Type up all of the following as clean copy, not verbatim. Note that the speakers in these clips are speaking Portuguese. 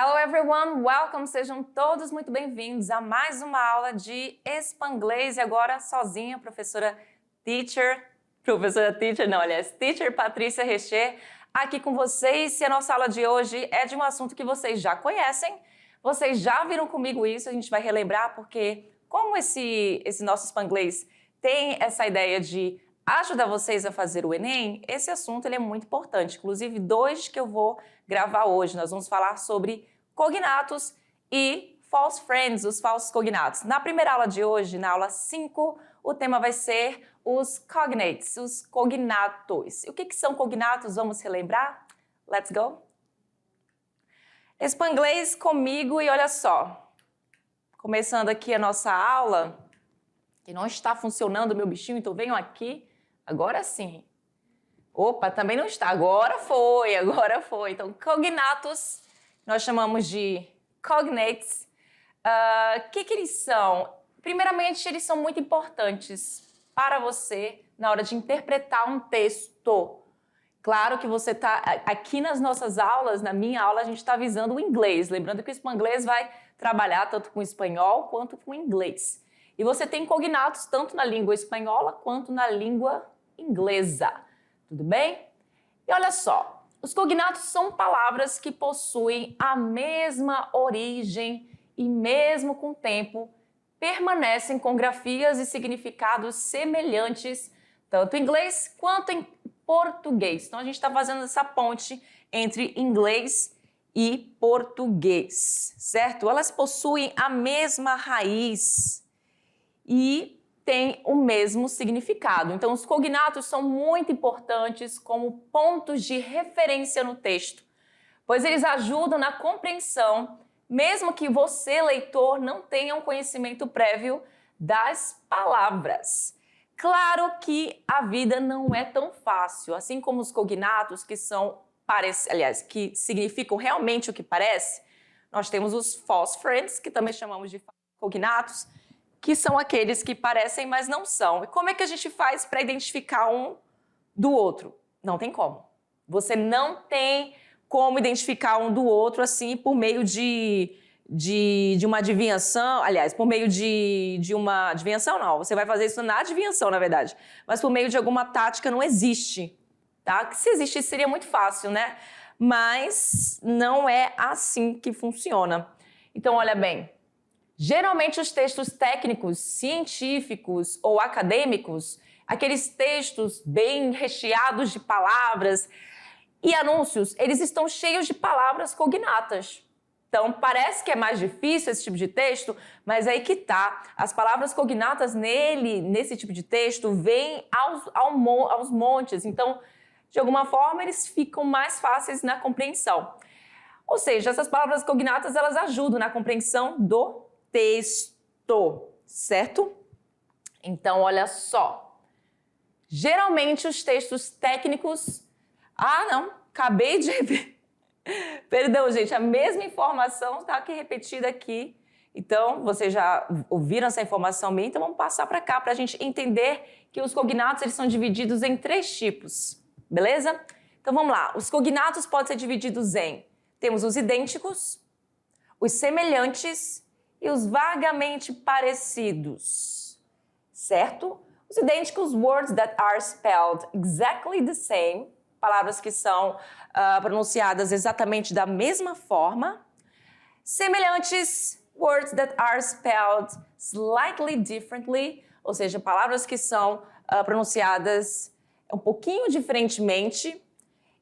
Hello everyone, welcome! Sejam todos muito bem-vindos a mais uma aula de Spanglês e agora sozinha, Teacher Patrícia Richer, aqui com vocês. E a nossa aula de hoje é de um assunto que vocês já conhecem, vocês já viram comigo isso, a gente vai relembrar porque como esse nosso Spanglês tem essa ideia de ajudar vocês a fazer o Enem, esse assunto ele é muito importante. Inclusive, dois que eu vou gravar hoje. Nós vamos falar sobre cognatos e false friends, os falsos cognatos. Na primeira aula de hoje, na aula 5, o tema vai ser os cognates, os cognatos. E o que são cognatos? Vamos relembrar? Let's go! Spanglês comigo e olha só. Começando aqui a nossa aula, que não está funcionando o meu bichinho, então venham aqui. Agora sim. Opa, também não está. Agora foi. Então, cognatos, nós chamamos de cognates. Que eles são? Primeiramente, eles são muito importantes para você na hora de interpretar um texto. Claro que você está... Aqui nas nossas aulas, na minha aula, a gente está visando o inglês. Lembrando que o Spanglês vai trabalhar tanto com espanhol quanto com inglês. E você tem cognatos tanto na língua espanhola quanto na língua inglesa, tudo bem? E olha só, os cognatos são palavras que possuem a mesma origem e mesmo com o tempo permanecem com grafias e significados semelhantes, tanto em inglês quanto em português. Então a gente está fazendo essa ponte entre inglês e português, certo? Elas possuem a mesma raiz e tem o mesmo significado. Então, os cognatos são muito importantes como pontos de referência no texto, pois eles ajudam na compreensão, mesmo que você, leitor, não tenha um conhecimento prévio das palavras. Claro que a vida não é tão fácil, assim como os cognatos, que que significam realmente o que parece, nós temos os false friends, que também chamamos de cognatos, que são aqueles que parecem, mas não são. E como é que a gente faz para identificar um do outro? Não tem como. Você não tem como identificar um do outro assim por meio de uma adivinhação. Aliás, por meio de uma adivinhação, não. Você vai fazer isso na adivinhação, na verdade. Mas por meio de alguma tática não existe. Tá? Se existisse, seria muito fácil, né? Mas não é assim que funciona. Então, olha bem. Geralmente os textos técnicos, científicos ou acadêmicos, aqueles textos bem recheados de palavras e anúncios, eles estão cheios de palavras cognatas. Então parece que é mais difícil esse tipo de texto, mas aí que tá. As palavras cognatas nesse tipo de texto, vêm aos montes. Então, de alguma forma, eles ficam mais fáceis na compreensão. Ou seja, essas palavras cognatas, elas ajudam na compreensão do texto, certo? Então, olha só. Geralmente, os textos técnicos... acabei de... Perdão, gente, a mesma informação está aqui repetida aqui. Então, vocês já ouviram essa informação minha, então vamos passar para cá para a gente entender que os cognatos eles são divididos em 3 tipos, beleza? Então, vamos lá. Os cognatos podem ser divididos em... Temos os idênticos, os semelhantes e os vagamente parecidos, certo? Os idênticos, words that are spelled exactly the same, palavras que são pronunciadas exatamente da mesma forma. Semelhantes, words that are spelled slightly differently, ou seja, palavras que são pronunciadas um pouquinho diferentemente.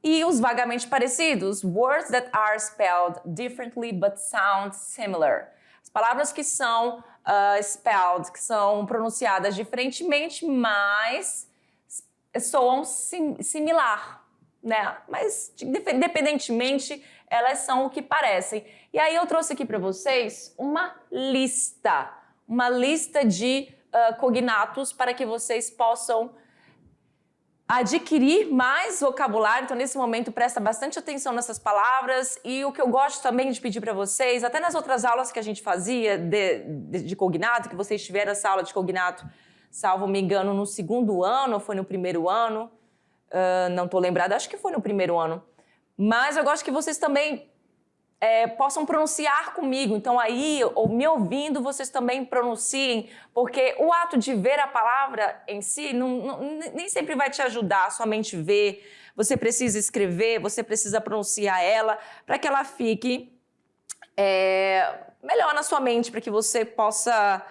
E os vagamente parecidos, words that are spelled differently but sound similar. As palavras que são spelled, que são pronunciadas diferentemente, mas soam similar, né? Mas, independentemente, elas são o que parecem. E aí eu trouxe aqui para vocês uma lista de cognatos para que vocês possam adquirir mais vocabulário. Então, nesse momento, presta bastante atenção nessas palavras. E o que eu gosto também de pedir para vocês, até nas outras aulas que a gente fazia de cognato, que vocês tiveram essa aula de cognato, salvo me engano, no 2º ano ou foi no 1º ano, não estou lembrada, acho que foi no 1º ano. Mas eu gosto que vocês também possam pronunciar comigo. Então aí, ou me ouvindo, vocês também pronunciem, porque o ato de ver a palavra em si nem sempre vai te ajudar, somente ver. Você precisa escrever, você precisa pronunciar ela, para que ela fique melhor na sua mente, para que você possa,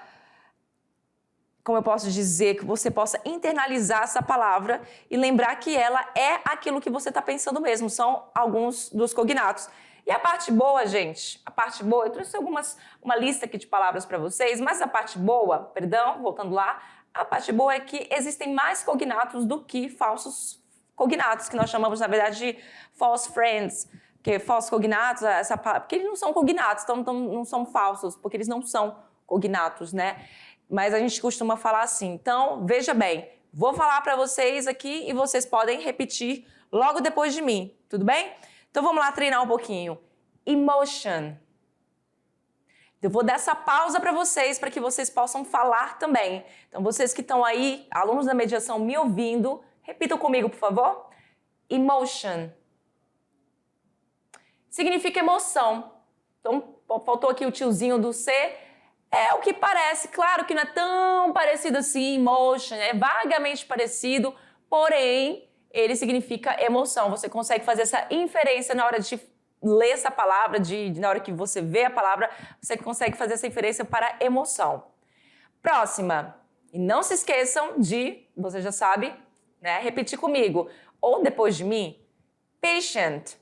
como eu posso dizer, que você possa internalizar essa palavra e lembrar que ela é aquilo que você está pensando mesmo. São alguns dos cognatos. E a parte boa, gente, a parte boa, eu trouxe uma lista aqui de palavras para vocês, mas a parte boa, perdão, voltando lá, a parte boa é que existem mais cognatos do que falsos cognatos, que nós chamamos, na verdade, de false friends, porque falsos cognatos, porque eles não são cognatos, então não são falsos, porque eles não são cognatos, né? Mas a gente costuma falar assim. Então, veja bem, vou falar para vocês aqui e vocês podem repetir logo depois de mim, tudo bem? Então, vamos lá treinar um pouquinho. Emotion. Eu vou dar essa pausa para vocês, para que vocês possam falar também. Então, vocês que estão aí, alunos da mediação me ouvindo, repitam comigo, por favor. Emotion. Significa emoção. Então, faltou aqui o tiozinho do C. É o que parece. Claro que não é tão parecido assim, emotion. É vagamente parecido, porém, ele significa emoção. Você consegue fazer essa inferência na hora de ler essa palavra, na hora que você vê a palavra, você consegue fazer essa inferência para emoção. Próxima. E não se esqueçam de, você já sabe, né, repetir comigo. Ou depois de mim, patient.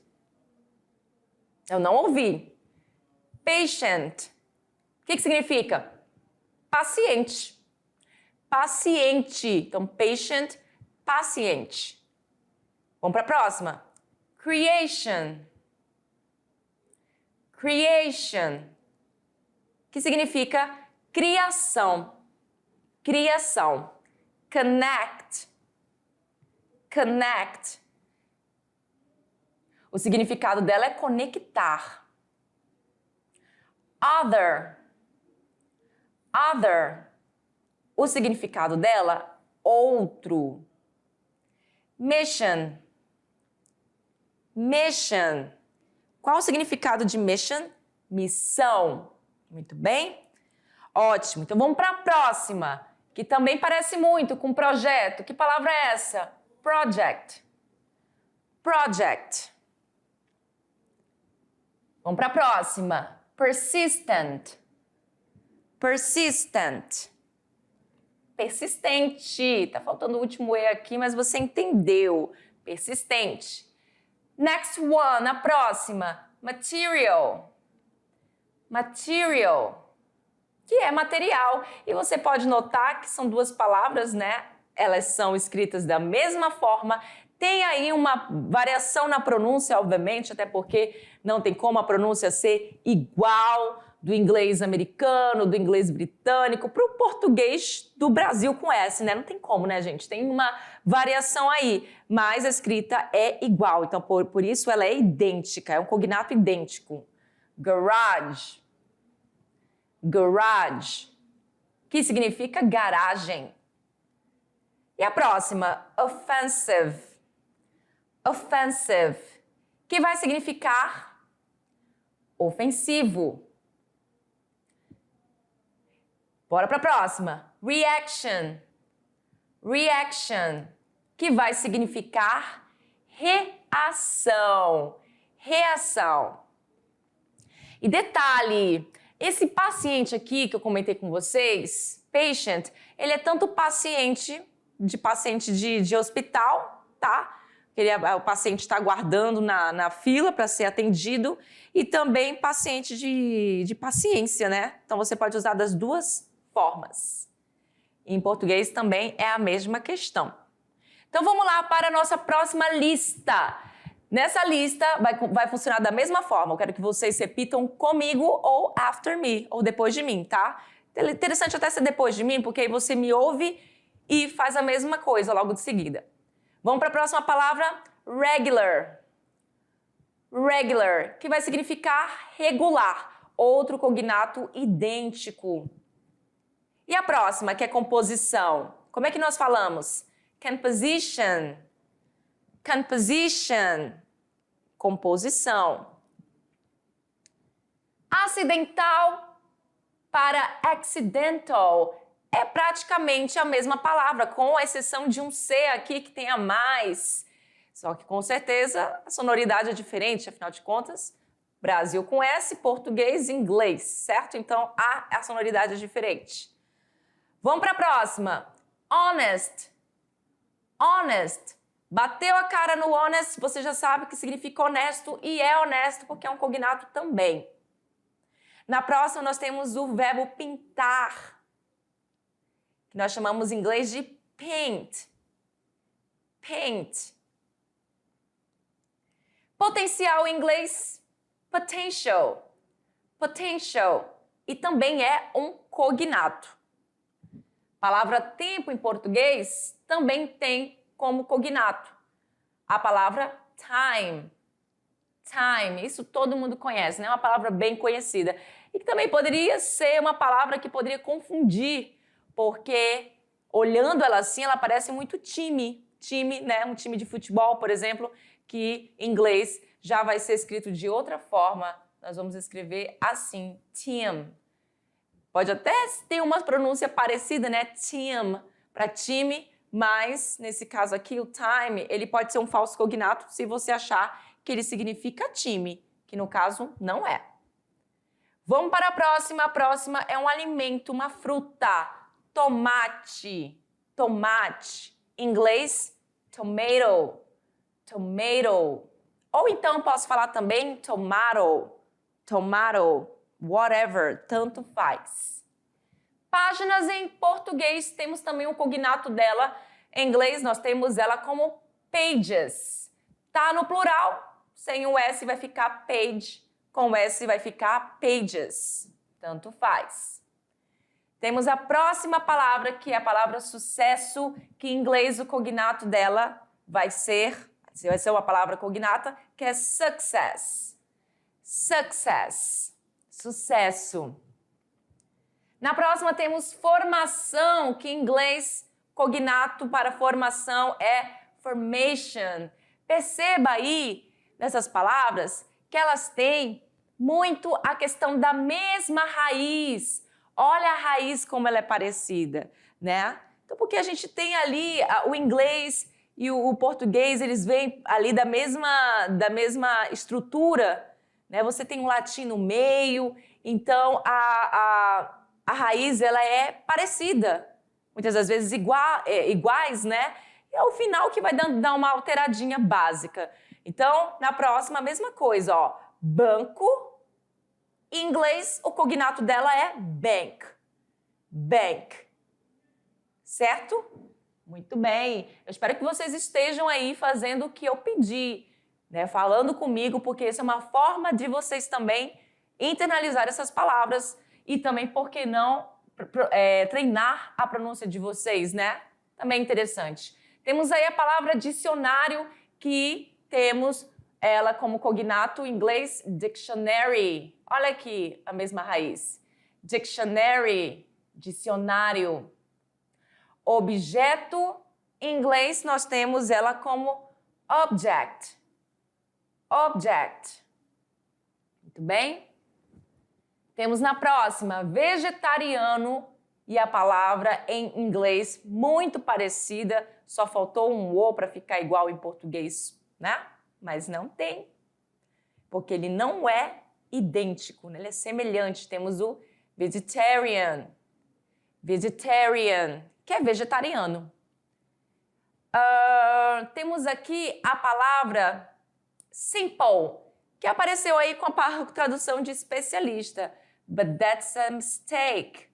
Eu não ouvi. Patient. O que significa? Paciente. Paciente. Então, patient, paciente. Vamos para a próxima. Creation. Creation. Que significa criação. Criação. Connect. Connect. O significado dela é conectar. Other. Other. O significado dela, outro. Mission. Mission. Qual o significado de mission? Missão. Muito bem? Ótimo. Então vamos para a próxima, que também parece muito com projeto. Que palavra é essa? Project. Project. Vamos para a próxima. Persistent. Persistent. Persistente. Tá faltando o último E aqui, mas você entendeu. Persistente. Next one, a próxima. Material. Material. Que é material. E você pode notar que são duas palavras, né? Elas são escritas da mesma forma. Tem aí uma variação na pronúncia, obviamente, até porque não tem como a pronúncia ser igual do inglês americano, do inglês britânico, para o português do Brasil com S, né? Não tem como, né, gente? Tem uma variação aí, mas a escrita é igual. Então, por isso, ela é idêntica, é um cognato idêntico. Garage. Garage, que significa garagem. E a próxima, offensive. Offensive, que vai significar ofensivo. Bora para a próxima. Reaction. Reaction, que vai significar reação. Reação. E detalhe, esse paciente aqui que eu comentei com vocês, patient, ele é tanto paciente de hospital, tá? O paciente está aguardando na fila para ser atendido, e também paciente de paciência, né? Então você pode usar das duas formas. Em português também é a mesma questão. Então vamos lá para a nossa próxima lista. Nessa lista vai funcionar da mesma forma. Eu quero que vocês repitam comigo ou after me, ou depois de mim, tá? É interessante até ser depois de mim, porque aí você me ouve e faz a mesma coisa logo de seguida. Vamos para a próxima palavra, regular. Regular, que vai significar regular, outro cognato idêntico. E a próxima, que é composição. Como é que nós falamos? Composition. Composition. Composição. Acidental para accidental é praticamente a mesma palavra, com exceção de um C aqui que tem a mais. Só que com certeza a sonoridade é diferente, afinal de contas, Brasil com S, português e inglês, certo? Então a sonoridade é diferente. Vamos para a próxima. Honest. Honest. Bateu a cara no honest, você já sabe que significa honesto e é honesto porque é um cognato também. Na próxima nós temos o verbo pintar, que nós chamamos em inglês de paint. Paint. Potencial em inglês, potential. Potential. E também é um cognato. Palavra tempo em português também tem como cognato a palavra time. Time, isso todo mundo conhece, né? É uma palavra bem conhecida. E que também poderia ser uma palavra que poderia confundir, porque olhando ela assim, ela parece muito time. Time, né? Um time de futebol, por exemplo, que em inglês já vai ser escrito de outra forma. Nós vamos escrever assim, team. Pode até ter uma pronúncia parecida, né? Team, para time, mas nesse caso aqui, o time, ele pode ser um falso cognato se você achar que ele significa time, que no caso não é. Vamos para a próxima. A próxima é um alimento, uma fruta. Tomate. Tomate. Em inglês, tomato. Tomato. Ou então posso falar também tomato. Tomato. Whatever. Tanto faz. Páginas em português, temos também o cognato dela. Em inglês, nós temos ela como pages. Tá no plural, sem o S vai ficar page, com o S vai ficar pages. Tanto faz. Temos a próxima palavra, que é a palavra sucesso, que em inglês o cognato dela vai ser uma palavra cognata, que é success. Success. Sucesso. Na próxima temos formação, que em inglês cognato para formação é formation. Perceba aí nessas palavras que elas têm muito a questão da mesma raiz. Olha a raiz como ela é parecida, né? Então, porque a gente tem ali o inglês e o português, eles vêm ali da mesma estrutura, né? Você tem um latim no meio, então a raiz ela é parecida, muitas das vezes iguais, né? E é o final que vai dar uma alteradinha básica. Então, na próxima, a mesma coisa, ó. Banco, em inglês, o cognato dela é bank. Bank. Certo? Muito bem. Eu espero que vocês estejam aí fazendo o que eu pedi, né? Falando comigo, porque isso é uma forma de vocês também internalizar essas palavras e também, por que não, treinar a pronúncia de vocês, né? Também interessante. Temos aí a palavra dicionário, que temos ela como cognato em inglês, dictionary. Olha aqui a mesma raiz. Dictionary, dicionário. Objeto, em inglês nós temos ela como object. Object. Muito bem? Temos na próxima, vegetariano, e a palavra em inglês muito parecida, só faltou um O para ficar igual em português, né? Mas não tem, porque ele não é idêntico, né? Ele é semelhante. Temos o vegetarian, vegetarian, que é vegetariano. Temos aqui a palavra simple, que apareceu aí com a tradução de especialista. But that's a mistake.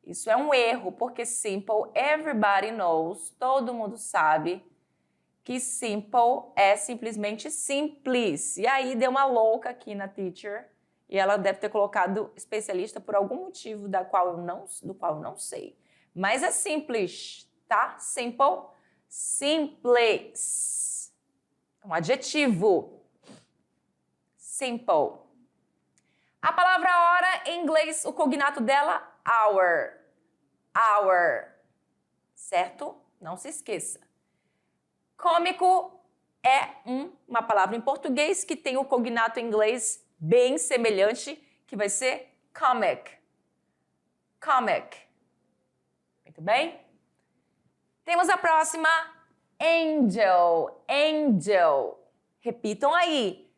Isso é um erro, porque simple, everybody knows, todo mundo sabe que simple é simplesmente simples. E aí deu uma louca aqui na teacher e ela deve ter colocado especialista por algum motivo do qual eu não sei. Mas é simples, tá? Simple, simples. Um adjetivo. Simple. A palavra hora, em inglês, o cognato dela, hour. Hour. Certo? Não se esqueça. Cômico é uma palavra em português que tem o cognato em inglês bem semelhante, que vai ser comic. Comic. Muito bem? Temos a próxima, angel. Angel. Repitam aí.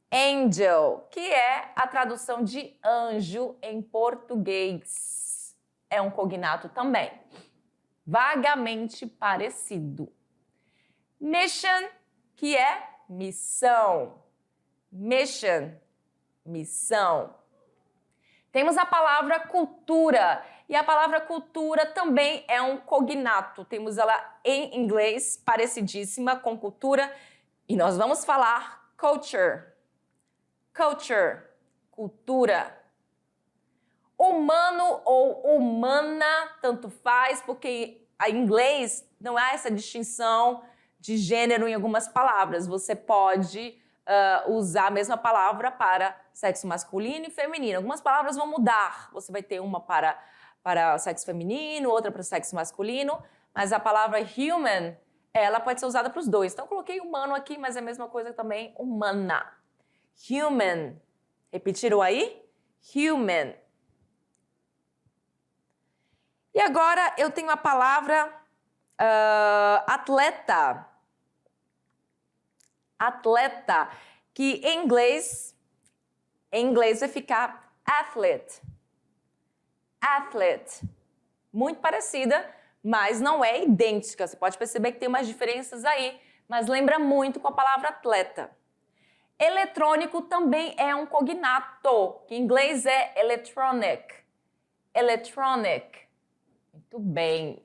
Angel, que é a tradução de anjo em português. É um cognato também. Vagamente parecido. Mission, que é missão. Mission, missão. Temos a palavra cultura. E a palavra cultura também é um cognato. Temos ela em inglês, parecidíssima com cultura. E nós vamos falar culture. Culture, cultura. Humano ou humana, tanto faz, porque em inglês não há essa distinção de gênero em algumas palavras. Você pode usar a mesma palavra para sexo masculino e feminino. Algumas palavras vão mudar. Você vai ter uma para sexo feminino, outra para sexo masculino, mas a palavra human, ela pode ser usada para os dois. Então, eu coloquei humano aqui, mas é a mesma coisa também, humana. Human. Repetiram aí? Human. E agora eu tenho a palavra atleta. Atleta, que em inglês vai ficar athlete. Athlete. Muito parecida, mas não é idêntica. Você pode perceber que tem umas diferenças aí, mas lembra muito com a palavra atleta. Eletrônico também é um cognato, que em inglês é electronic. Electronic. Muito bem.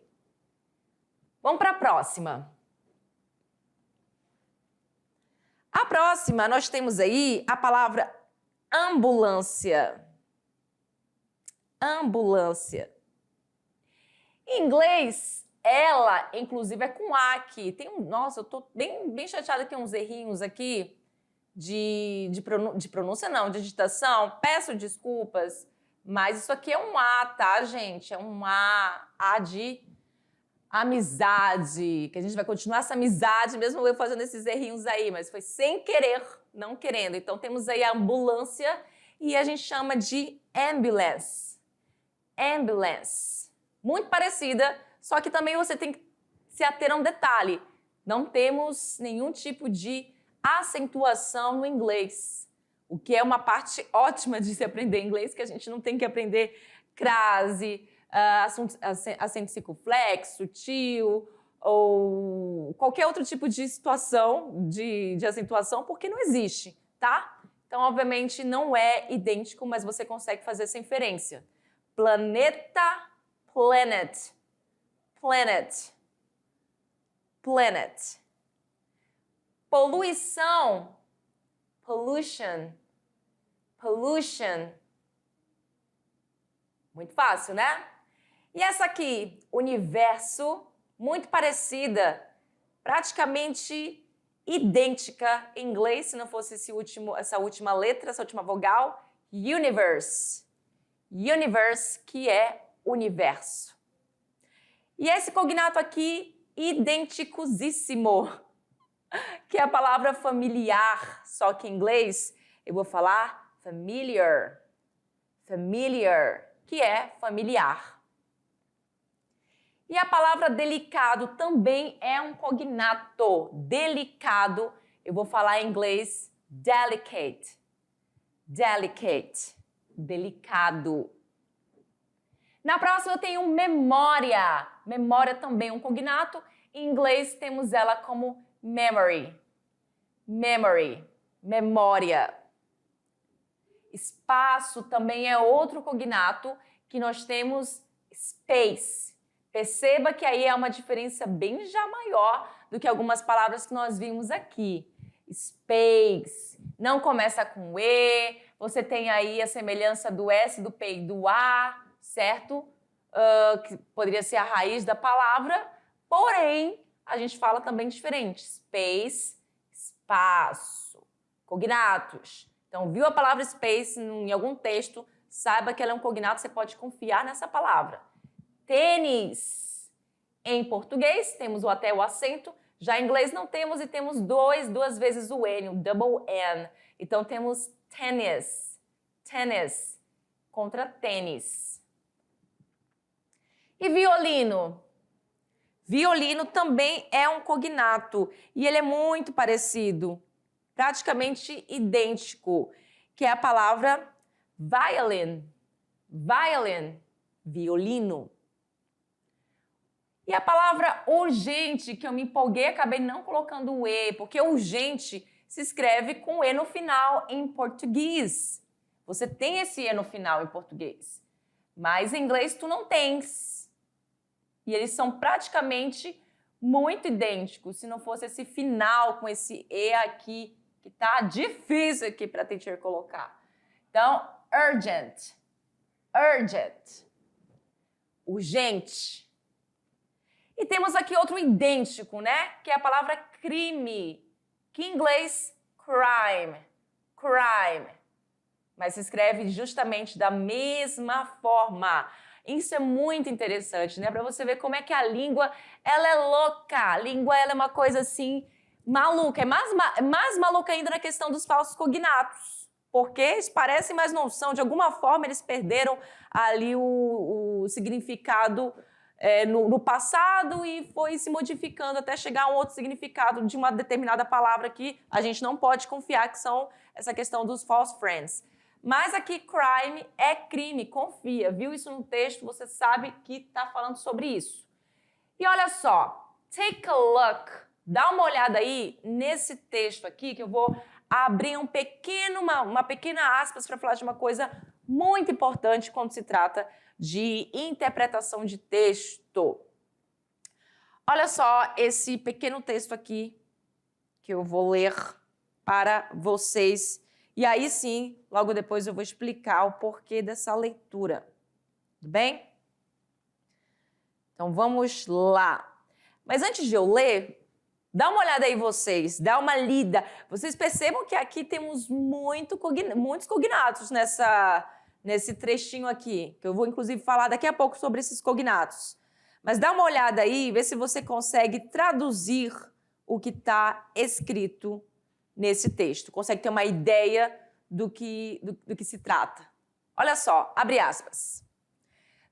Vamos para a próxima. A próxima, nós temos aí a palavra ambulância. Ambulância. Em inglês, ela, inclusive, é com A aqui. Nossa, eu tô bem chateada que tem uns errinhos aqui de pronúncia, não, de digitação. Peço desculpas, mas isso aqui é um A, tá, gente? É um A de amizade, que a gente vai continuar essa amizade, mesmo eu fazendo esses errinhos aí, mas foi sem querer, não querendo. Então, temos aí a ambulância e a gente chama de ambulance. Ambulance. Muito parecida, só que também você tem que se ater a um detalhe. Não temos nenhum tipo de acentuação no inglês, o que é uma parte ótima de se aprender inglês, que a gente não tem que aprender crase, acento circunflexo, sutil ou qualquer outro tipo de situação, de acentuação, porque não existe, tá? Então, obviamente, não é idêntico, mas você consegue fazer essa inferência. Planeta, planet, planet, planet. Poluição, pollution, pollution. Muito fácil, né? E essa aqui, universo, muito parecida, praticamente idêntica em inglês, se não fosse essa última letra, essa última vogal, universe. Universe, que é universo. E esse cognato aqui, identicosíssimo, que é a palavra familiar, só que em inglês eu vou falar familiar. Familiar, que é familiar. E a palavra delicado também é um cognato. Delicado, eu vou falar em inglês delicate. Delicate. Delicado. Na próxima eu tenho memória. Memória também é um cognato. Em inglês temos ela como memory. Memory. Memória. Espaço também é outro cognato que nós temos space. Perceba que aí é uma diferença bem já maior do que algumas palavras que nós vimos aqui. Space. Não começa com E. Você tem aí a semelhança do S, do P e do A, certo? Que poderia ser a raiz da palavra. Porém, a gente fala também diferente. Space, espaço. Cognatos. Então, viu a palavra space em algum texto, saiba que ela é um cognato, você pode confiar nessa palavra. Tênis. Em português, temos até o acento. Já em inglês não temos e temos duas vezes o N, o double N. Então, temos tennis. Tennis. contra tênis. E violino? Violino também é um cognato e ele é muito parecido, praticamente idêntico, que é a palavra violin. Violin, violino. E a palavra urgente, que eu me empolguei, acabei não colocando o E, porque urgente se escreve com E no final em português. Você tem esse E no final em português, mas em inglês tu não tens. E eles são praticamente muito idênticos, se não fosse esse final com esse E aqui, que tá difícil aqui para a teacher colocar. Então, urgent, urgent, urgente. E temos aqui outro idêntico, né? Que é a palavra crime, que em inglês, crime, crime. Mas se escreve justamente da mesma forma. Isso é muito interessante, né? Para você ver como é que a língua, ela é louca. A língua, ela é uma coisa assim, maluca. É mais maluca ainda na questão dos falsos cognatos. Porque eles parecem, mas não são. De alguma forma, eles perderam ali o significado no passado e foi se modificando até chegar a um outro significado de uma determinada palavra que a gente não pode confiar, que são essa questão dos false friends. Mas aqui, crime é crime, confia. Viu isso no texto, você sabe que está falando sobre isso. E olha só, take a look. Dá uma olhada aí nesse texto aqui, que eu vou abrir uma pequena aspas para falar de uma coisa muito importante quando se trata de interpretação de texto. Olha só esse pequeno texto aqui que eu vou ler para vocês. E aí sim, logo depois eu vou explicar o porquê dessa leitura. Tudo bem? Então vamos lá. Mas antes de eu ler, dá uma olhada aí vocês, dá uma lida. Vocês percebam que aqui temos muitos cognatos nesse trechinho aqui, que eu vou inclusive falar daqui a pouco sobre esses cognatos. Mas dá uma olhada aí, vê se você consegue traduzir o que está escrito nesse texto. Consegue ter uma ideia do que se trata. Olha só, abre aspas.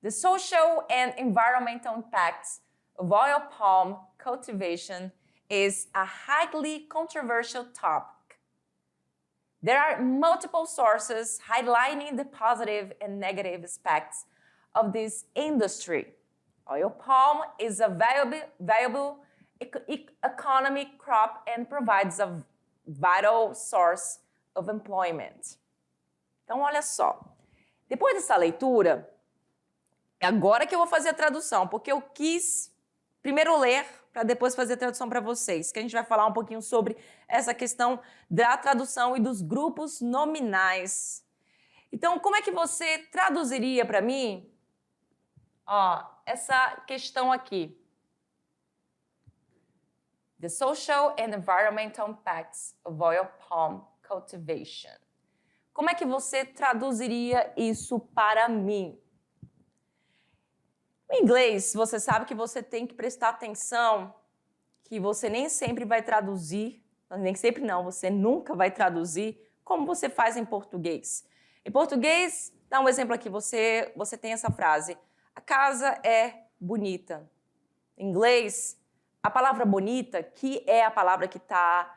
The social and environmental impacts of oil palm cultivation is a highly controversial topic. There are multiple sources highlighting the positive and negative aspects of this industry. Oil palm is a valuable economic crop and provides a vital source of employment. Então, olha só. Depois dessa leitura, é agora que eu vou fazer a tradução, porque eu quis primeiro ler para depois fazer a tradução para vocês, que a gente vai falar um pouquinho sobre essa questão da tradução e dos grupos nominais. Então, como é que você traduziria para mim, essa questão aqui? The social and environmental impacts of oil palm cultivation. Como é que você traduziria isso para mim? Em inglês, você sabe que você tem que prestar atenção, que você nem sempre vai traduzir, nem sempre não, você nunca vai traduzir como você faz em português. Em português, dá um exemplo aqui, você tem essa frase, a casa é bonita. Em inglês, a palavra bonita, que é a palavra que tá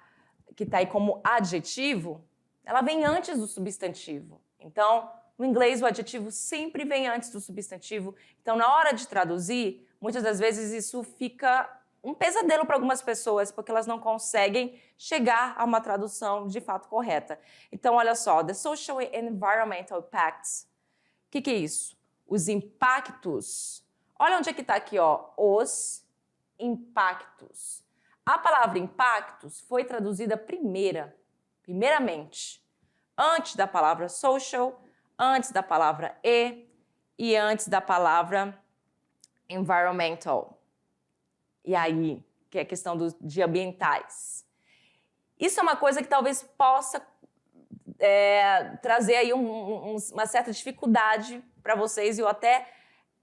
aí como adjetivo, ela vem antes do substantivo. Então, no inglês, o adjetivo sempre vem antes do substantivo. Então, na hora de traduzir, muitas das vezes isso fica um pesadelo para algumas pessoas, porque elas não conseguem chegar a uma tradução de fato correta. Então, olha só, the social and environmental impacts. O que é isso? Os impactos. Olha onde é que está aqui, os impactos. A palavra impactos foi traduzida primeiramente, antes da palavra social, antes da palavra e antes da palavra environmental. E aí, que é a questão de ambientais. Isso é uma coisa que talvez possa trazer aí uma certa dificuldade para vocês, e eu até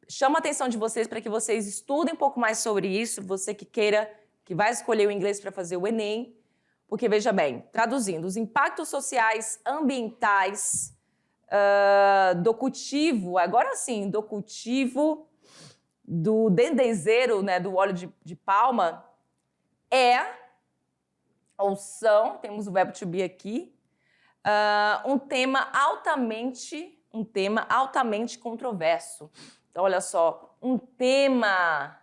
chamo a atenção de vocês para que vocês estudem um pouco mais sobre isso, você que vai escolher o inglês para fazer o Enem, porque, veja bem, traduzindo, os impactos sociais, ambientais do cultivo, agora sim, do cultivo do dendezeiro, né, do óleo de palma, ou são, temos o verbo to be aqui, um tema altamente controverso. Então, olha só, um tema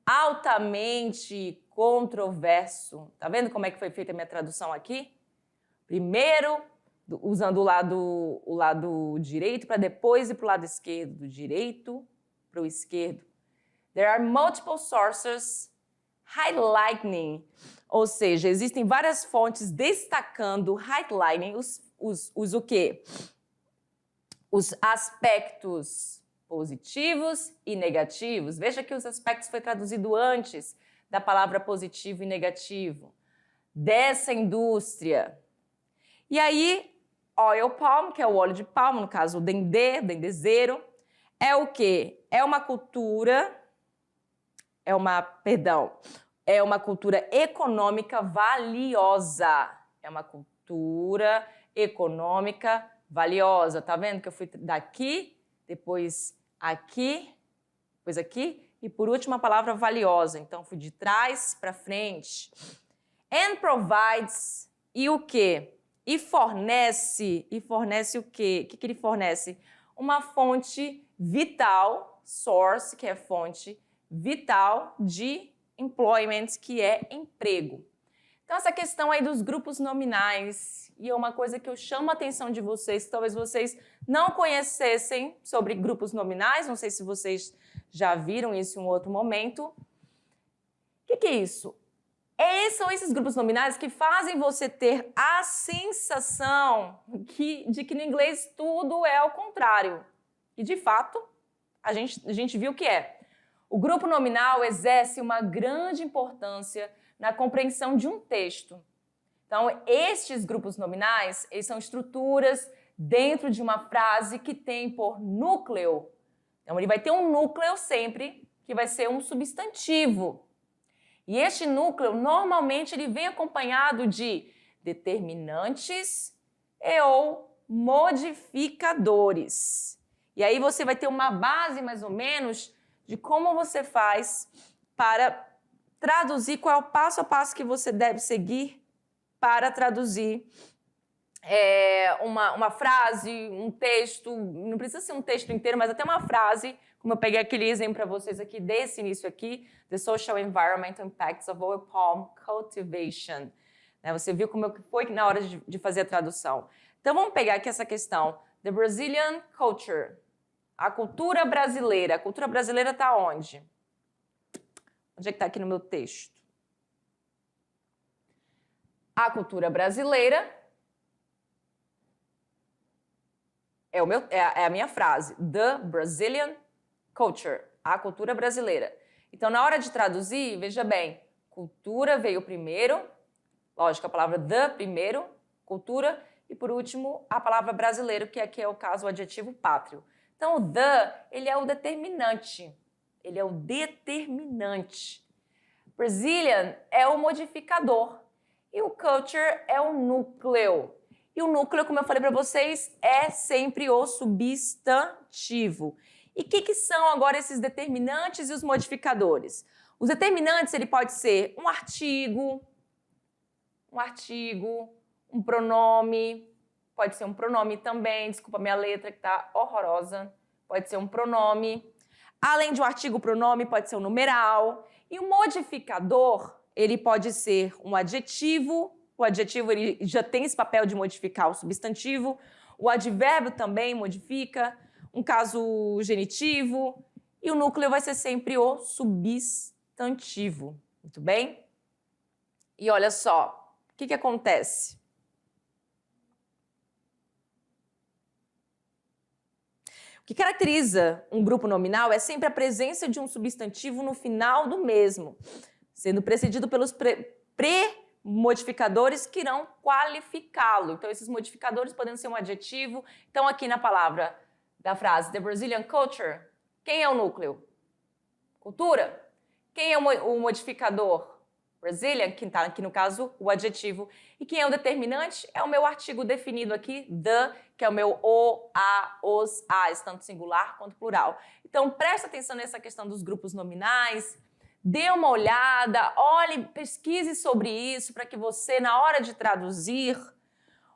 altamente controverso. Tá vendo como é que foi feita a minha tradução aqui? Primeiro, usando o lado direito para depois ir para o lado esquerdo, do direito para o esquerdo. There are multiple sources highlighting, ou seja, existem várias fontes destacando, highlighting, o quê? Os aspectos positivos e negativos. Veja que os aspectos foi traduzido antes da palavra positivo e negativo. Dessa indústria. E aí, oil palm, que é o óleo de palma, no caso o dendezeiro, é o quê? É uma cultura, é uma cultura econômica valiosa. É uma cultura econômica valiosa. Tá vendo que eu fui daqui, depois aqui, depois aqui e por último a palavra valiosa. Então fui de trás para frente. And provides, e o quê? E fornece o quê? O que ele fornece? Uma fonte vital, source, que é fonte vital de employment, que é emprego. Então, essa questão aí dos grupos nominais, e é uma coisa que eu chamo a atenção de vocês, que talvez vocês não conhecessem sobre grupos nominais, não sei se vocês já viram isso em um outro momento. O que é isso? São esses grupos nominais que fazem você ter a sensação de que no inglês tudo é ao contrário. E, de fato, a gente viu que é. O grupo nominal exerce uma grande importância na compreensão de um texto. Então, estes grupos nominais, eles são estruturas dentro de uma frase que tem por núcleo. Então, ele vai ter um núcleo sempre, que vai ser um substantivo. E este núcleo, normalmente, ele vem acompanhado de determinantes ou modificadores. E aí você vai ter uma base, mais ou menos, de como você faz para traduzir, qual é o passo a passo que você deve seguir para traduzir uma frase, um texto, não precisa ser um texto inteiro, mas até uma frase, como eu peguei aquele exemplo para vocês aqui, desse início aqui, The Social Environmental Impacts of Oil Palm Cultivation. Você viu como foi na hora de fazer a tradução. Então, vamos pegar aqui essa questão. The Brazilian Culture. A cultura brasileira. A cultura brasileira está onde? Onde é que está aqui no meu texto? A cultura brasileira é a minha frase. The Brazilian Culture. A cultura brasileira. Então, na hora de traduzir, veja bem, cultura veio primeiro, lógico, a palavra the primeiro, cultura, e por último, a palavra brasileiro, que aqui é o caso, o adjetivo pátrio. Então, o the, ele é o determinante. Ele é o determinante. Brazilian é o modificador. E o culture é o núcleo. E o núcleo, como eu falei para vocês, é sempre o substantivo. E o que são agora esses determinantes e os modificadores? Os determinantes, ele pode ser um artigo, um pronome, pode ser um pronome também, desculpa minha letra que está horrorosa, pode ser um pronome. Além de um artigo, pronome, pode ser um numeral. E o modificador, ele pode ser um adjetivo. O adjetivo ele já tem esse papel de modificar o substantivo. O advérbio também modifica. Um caso genitivo. E o núcleo vai ser sempre o substantivo. Muito bem? E olha só, o que acontece? O que caracteriza um grupo nominal é sempre a presença de um substantivo no final do mesmo, sendo precedido pelos pré-modificadores que irão qualificá-lo. Então, esses modificadores podem ser um adjetivo. Então, aqui na palavra da frase The Brazilian Culture, quem é o núcleo? Cultura. Quem é o modificador? Brazilian, que está aqui no caso o adjetivo. E quem é o determinante? É o meu artigo definido aqui, the, que é o meu o, a, os, as, tanto singular quanto plural. Então, presta atenção nessa questão dos grupos nominais, dê uma olhada, olhe, pesquise sobre isso para que você, na hora de traduzir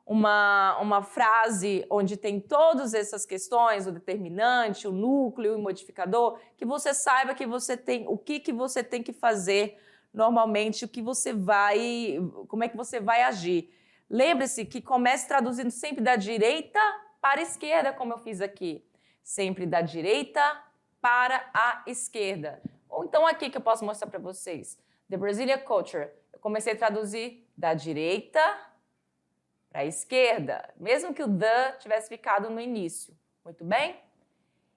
uma frase onde tem todas essas questões, o determinante, o núcleo, o modificador, que você saiba que você tem, o que você tem que fazer normalmente, o que você vai, como é que você vai agir. Lembre-se que comece traduzindo sempre da direita para a esquerda, como eu fiz aqui. Sempre da direita para a esquerda. Ou então aqui que eu posso mostrar para vocês. The Brazilian Culture. Eu comecei a traduzir da direita para a esquerda, mesmo que o the tivesse ficado no início. Muito bem?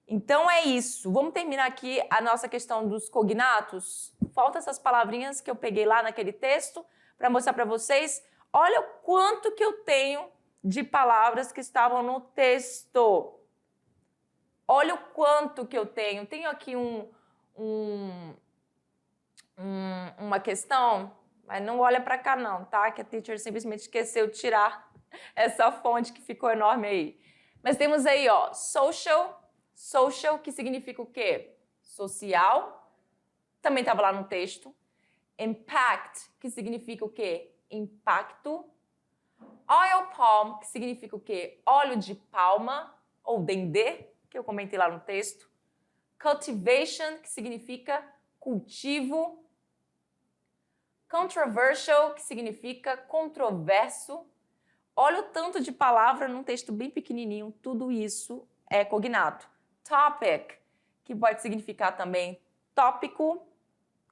Então é isso. Vamos terminar aqui a nossa questão dos cognatos. Faltam essas palavrinhas que eu peguei lá naquele texto para mostrar para vocês. Olha o quanto que eu tenho de palavras que estavam no texto. Olha o quanto que eu tenho. Tenho aqui uma questão, mas não olha para cá não, tá? Que a teacher simplesmente esqueceu de tirar essa fonte que ficou enorme aí. Mas temos aí, ó, social, que significa o quê? Social, também estava lá no texto. Impact, que significa o quê? Impacto. Oil palm, que significa o quê? Óleo de palma, ou dendê, que eu comentei lá no texto. Cultivation, que significa cultivo. Controversial, que significa controverso. Olha o tanto de palavra num texto bem pequenininho, tudo isso é cognato. Topic, que pode significar também tópico,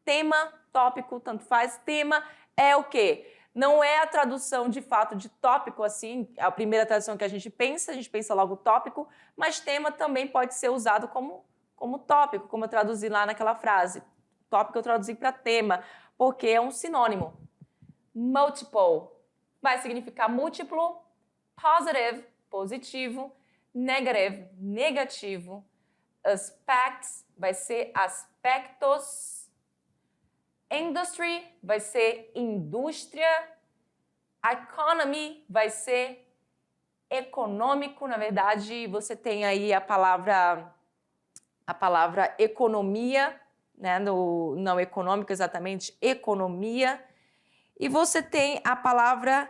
tema, tópico, tanto faz. Tema é o quê? Não é a tradução de fato de tópico, assim, a primeira tradução que a gente pensa logo tópico, mas tema também pode ser usado como tópico, como eu traduzi lá naquela frase. Tópico eu traduzi para tema, porque é um sinônimo. Multiple vai significar múltiplo, positive, positivo, negative, negativo, aspects vai ser aspectos, industry vai ser indústria, economy vai ser econômico. Na verdade, você tem aí a palavra economia, né, não econômico exatamente, economia. E você tem a palavra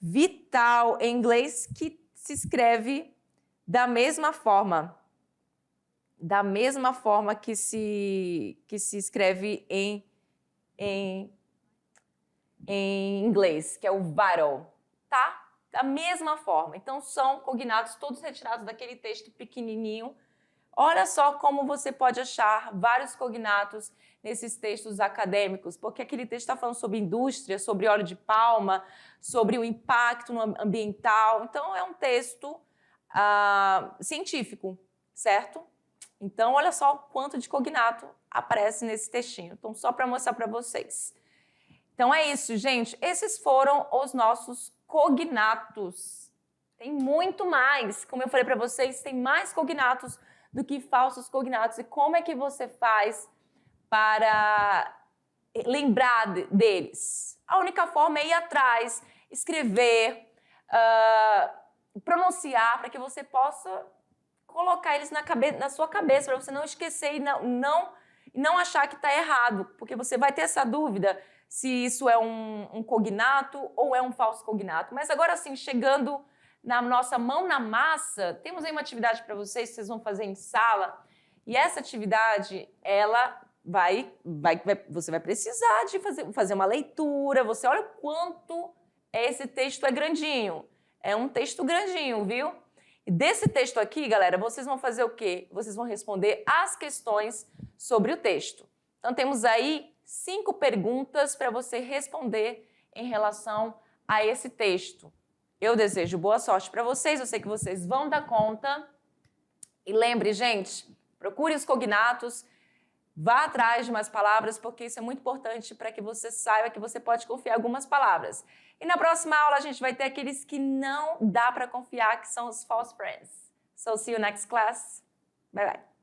vital em inglês, que se escreve da mesma forma que se escreve em inglês, que é o vital, tá? Da mesma forma. Então, são cognatos todos retirados daquele texto pequenininho. Olha só como você pode achar vários cognatos nesses textos acadêmicos, porque aquele texto está falando sobre indústria, sobre óleo de palma, sobre o impacto ambiental. Então, é um texto científico, certo? Então, olha só o quanto de cognato aparece nesse textinho. Então, só para mostrar para vocês. Então, é isso, gente. Esses foram os nossos cognatos. Tem muito mais. Como eu falei para vocês, tem mais cognatos do que falsos cognatos. E como é que você faz para lembrar deles? A única forma é ir atrás, escrever, pronunciar, para que você possa colocar eles na sua cabeça, para você não esquecer e não achar que está errado, porque você vai ter essa dúvida se isso é um cognato ou é um falso cognato. Mas agora sim, chegando na nossa mão na massa, temos aí uma atividade para vocês que vocês vão fazer em sala. E essa atividade, ela você vai precisar de fazer uma leitura. Você olha o quanto esse texto é grandinho. É um texto grandinho, viu? E desse texto aqui, galera, vocês vão fazer o quê? Vocês vão responder as questões sobre o texto. Então, temos aí 5 perguntas para você responder em relação a esse texto. Eu desejo boa sorte para vocês, eu sei que vocês vão dar conta. E lembre, gente, procure os cognatos, vá atrás de umas palavras, porque isso é muito importante para que você saiba que você pode confiar em algumas palavras. E na próxima aula a gente vai ter aqueles que não dá para confiar, que são os false friends. So see you next class. Bye bye.